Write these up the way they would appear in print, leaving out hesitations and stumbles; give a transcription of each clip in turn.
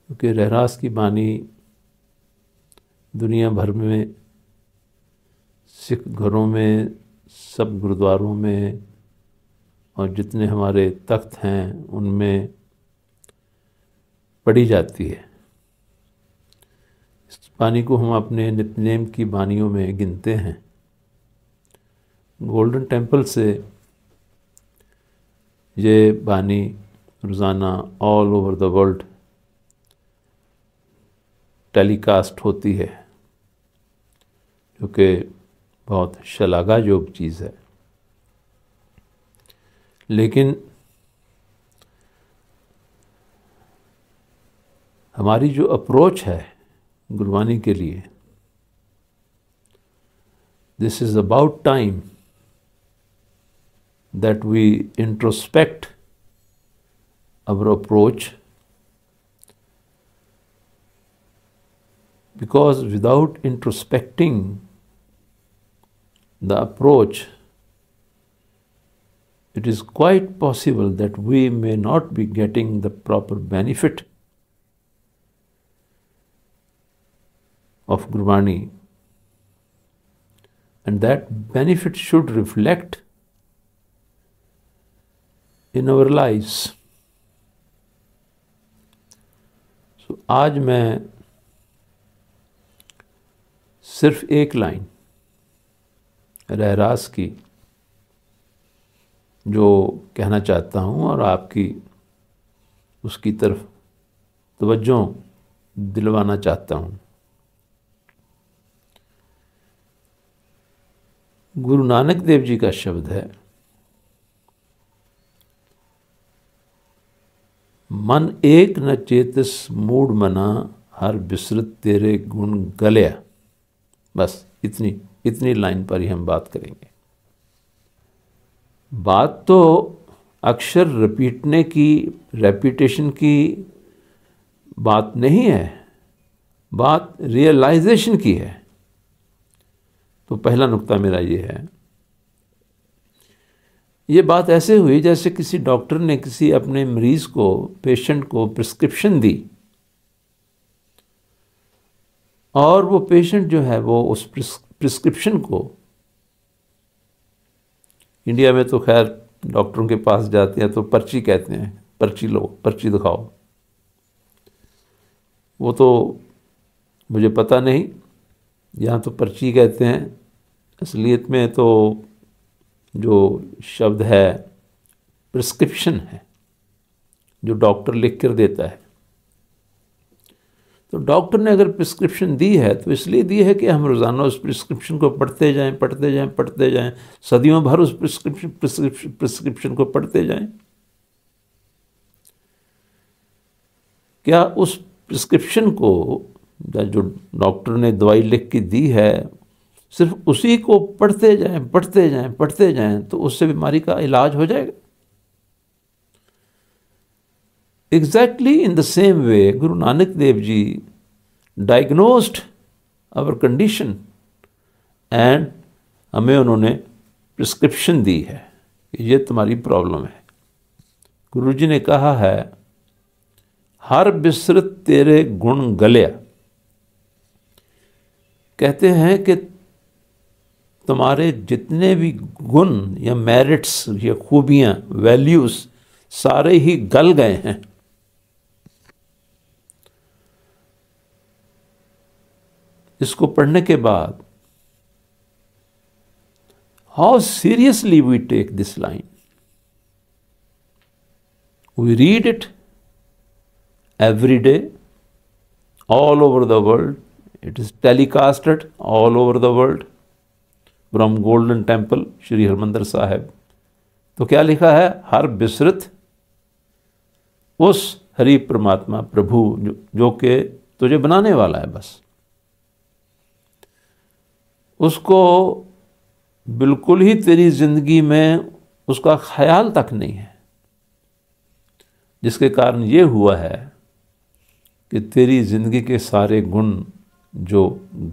क्योंकि रहरास की बानी दुनिया भर में सिख घरों में, सब गुरुद्वारों में और जितने हमारे तख्त हैं उनमें पढ़ी जाती है। इस बानी को हम अपने नित्यनेम की बानियों में गिनते हैं। गोल्डन टेम्पल से ये बानी रोज़ाना all over the world telecast होती है, जो कि बहुत शलाघायोग चीज़ है। लेकिन हमारी जो अप्रोच है गुरबानी के लिए, this is about time that we introspect our approach, because without introspecting the approach, it is quite possible that we may not be getting the proper benefit of Gurbani, and that benefit should reflect in our lives. So, आज मैं सिर्फ एक line रहरास की जो कहना चाहता हूँ और आपकी उसकी तरफ तवज्जो दिलवाना चाहता हूँ। गुरु नानक देव जी का शब्द है, मन एक न चेतस मूड मना, हर बिसरत तेरे गुण गलिया। बस इतनी लाइन पर ही हम बात करेंगे। बात तो अक्षर रिपीटने की, रेपिटेशन की बात नहीं है, बात रियलाइजेशन की है। तो पहला नुक्ता मेरा ये है, ये बात ऐसे हुई जैसे किसी डॉक्टर ने किसी अपने मरीज को, पेशेंट को प्रिस्क्रिप्शन दी और वो पेशेंट जो है वो उस प्रिस्क्रिप्शन को, इंडिया में तो खैर डॉक्टरों के पास जाते हैं तो पर्ची कहते हैं, पर्ची लो, पर्ची दिखाओ। वो तो मुझे पता नहीं, यहाँ तो पर्ची कहते हैं। असलियत में तो जो शब्द है प्रिस्क्रिप्शन है, जो डॉक्टर लिख कर देता है। तो डॉक्टर ने अगर प्रिस्क्रिप्शन दी है तो इसलिए दी है कि हम रोज़ाना उस प्रिस्क्रिप्शन को पढ़ते जाएं, सदियों भर उस प्रिस्क्रिप्शन को पढ़ते जाएं। क्या उस प्रिस्क्रिप्शन को, जो डॉक्टर ने दवाई लिख के दी है, सिर्फ उसी को पढ़ते जाएं तो उससे बीमारी का इलाज हो जाएगा? Exactly in the same way, Guru Nanak Dev Ji diagnosed our condition and हमें उन्होंने प्रिस्क्रिप्शन दी है कि ये तुम्हारी प्रॉब्लम है। गुरु जी ने कहा है, हर बिसरत तेरे गुण गलिया। कहते हैं कि तुम्हारे जितने भी गुण या मेरिट्स या खूबियाँ, वैल्यूज़ सारे ही गल गए हैं। इसको पढ़ने के बाद how seriously we take this line, we read it every day all over the world, it is telecasted all over the world from Golden Temple Shri Harmandir Sahib. तो क्या लिखा है? हर बिसरत उस हरि परमात्मा प्रभु जो कि तुझे बनाने वाला है, बस उसको बिल्कुल ही तेरी जिंदगी में उसका ख्याल तक नहीं है, जिसके कारण ये हुआ है कि तेरी जिंदगी के सारे गुण जो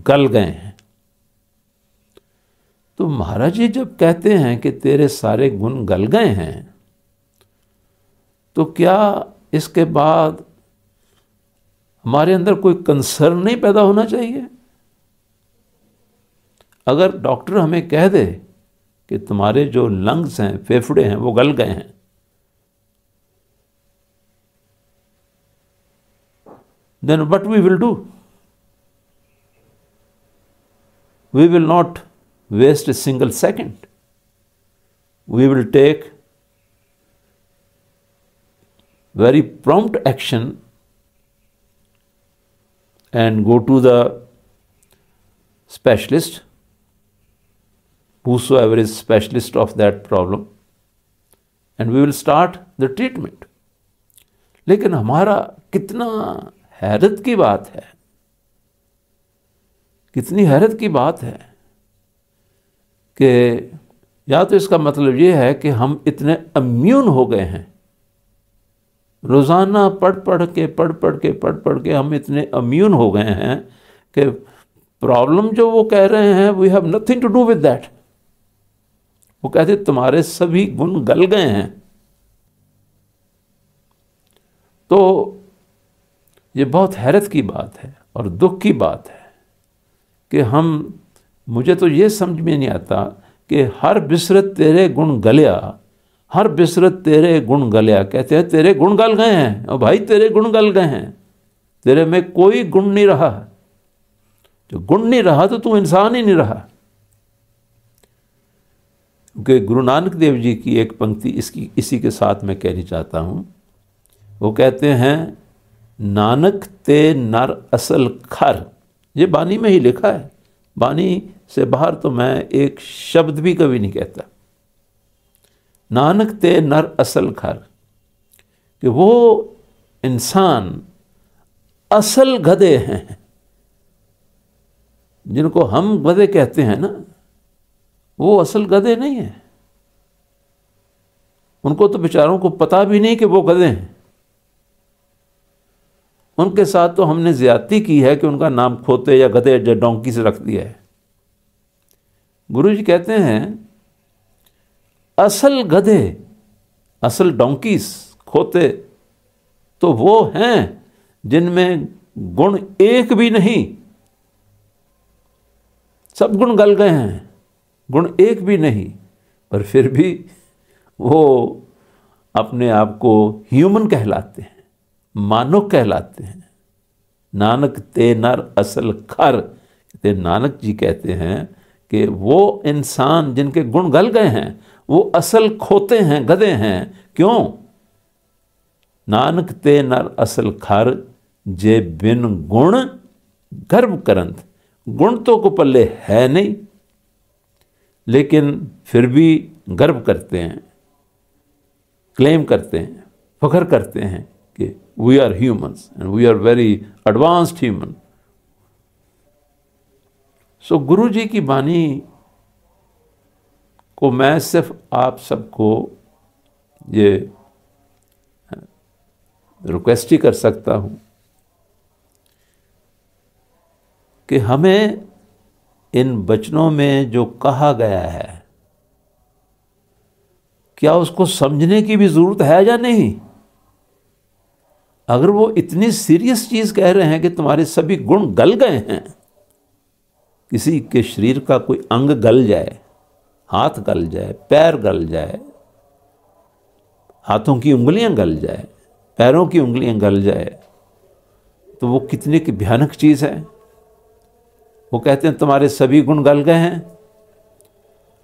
गल गए हैं। तो महाराज जी जब कहते हैं कि तेरे सारे गुण गल गए हैं, तो क्या इसके बाद हमारे अंदर कोई कंसर्न नहीं पैदा होना चाहिए। अगर डॉक्टर हमें कह दे कि तुम्हारे जो लंग्स हैं, फेफड़े हैं, वो गल गए हैं, then what we will do? We will not waste a single second. We will take very prompt action and go to the specialist, whosoever is specialist of that problem, and we will start the treatment. लेकिन हमारा कितना हैरत की बात है, कितनी हैरत की बात है कि या तो इसका मतलब ये है कि हम इतने इम्यून हो गए हैं, रोज़ाना पढ़ पढ़ के हम इतने इम्यून हो गए हैं कि प्रॉब्लम जो वो कह रहे हैं, we have nothing to do with that. वो कहते तुम्हारे सभी गुण गल गए हैं। तो ये बहुत हैरत की बात है और दुख की बात है कि मुझे तो ये समझ में नहीं आता कि हर बिसरत तेरे गुण गलिया, हर बिसरत तेरे गुण गलिया। कहते हैं तेरे गुण गल गए हैं। और भाई तेरे गुण गल गए हैं, तेरे में कोई गुण नहीं रहा। जो गुण नहीं रहा तो तू इंसान ही नहीं रहा। क्योंकि गुरु नानक देव जी की एक पंक्ति इसी के साथ मैं कहना चाहता हूँ। वो कहते हैं नानक ते नर असल खर। ये बानी में ही लिखा है, बानी से बाहर तो मैं एक शब्द भी कभी नहीं कहता। नानक ते नर असल खर, कि वो इंसान असल गधे हैं जिनको हम गधे कहते हैं ना, वो असल गधे नहीं है। उनको तो बेचारों को पता भी नहीं कि वो गधे हैं। उनके साथ तो हमने ज्यादती की है कि उनका नाम खोते या गधे या डोंकी से रख दिया है। गुरु जी कहते हैं असल गधे, असल डोंकीस, खोते तो वो हैं जिनमें गुण एक भी नहीं। सब गुण गल गए हैं, गुण एक भी नहीं, पर फिर भी वो अपने आप को ह्यूमन कहलाते हैं, मानव कहलाते हैं। नानक ते नर असल खर, ते नानक जी कहते हैं कि वो इंसान जिनके गुण गल गए हैं वो असल खोते हैं, गधे हैं। क्यों? नानक ते नर असल खर जे बिन गुण गर्व करंत। गुण तो को पल्ले है नहीं, लेकिन फिर भी गर्व करते हैं, क्लेम करते हैं, फख्र करते हैं कि we are humans and we are very advanced human. So Guru ji की बानी को मैं सिर्फ आप सबको ये रिक्वेस्ट ही कर सकता हूँ कि हमें इन वचनों में जो कहा गया है, क्या उसको समझने की भी जरूरत है या नहीं? अगर वो इतनी सीरियस चीज कह रहे हैं कि तुम्हारे सभी गुण गल गए हैं, किसी के शरीर का कोई अंग गल जाए, हाथ गल जाए, पैर गल जाए, हाथों की उंगलियां गल जाए, पैरों की उंगलियां गल जाए, तो वो कितनी की भयानक चीज है। वो कहते हैं तुम्हारे सभी गुण गल गए हैं,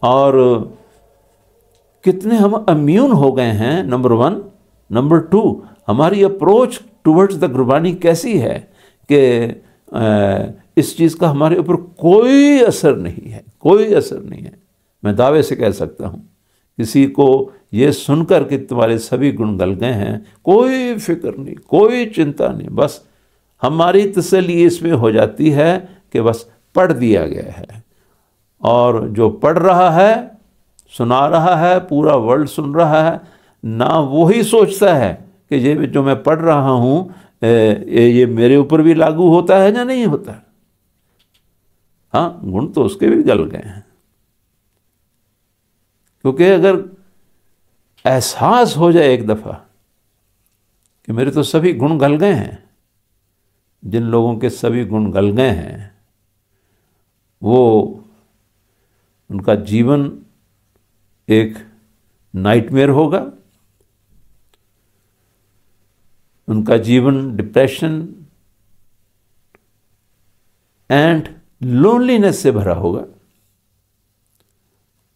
और कितने हम इम्यून हो गए हैं, नंबर 1। नंबर 2, हमारी अप्रोच टुवर्ड्स द गुरबानी कैसी है कि इस चीज़ का हमारे ऊपर कोई असर नहीं है, कोई असर नहीं है। मैं दावे से कह सकता हूँ, किसी को ये सुनकर कि तुम्हारे सभी गुण गल गए हैं, कोई फिक्र नहीं, कोई चिंता नहीं। बस हमारी तसल्ली इसमें हो जाती है कि बस पढ़ दिया गया है, और जो पढ़ रहा है, सुना रहा है, पूरा वर्ल्ड सुन रहा है ना, वही सोचता है कि ये जो मैं पढ़ रहा हूँ ये मेरे ऊपर भी लागू होता है या नहीं होता। हाँ, गुण तो उसके भी गल गए हैं। क्योंकि अगर एहसास हो जाए एक दफ़ा कि मेरे तो सभी गुण गल गए हैं, जिन लोगों के सभी गुण गल गए हैं, वो उनका जीवन एक नाइटमेयर होगा, उनका जीवन डिप्रेशन एंड लोनलीनेस से भरा होगा,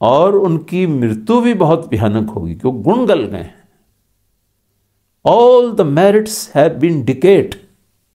और उनकी मृत्यु भी बहुत भयानक होगी क्योंकि गुण गल गए हैं। All the merits have been decade,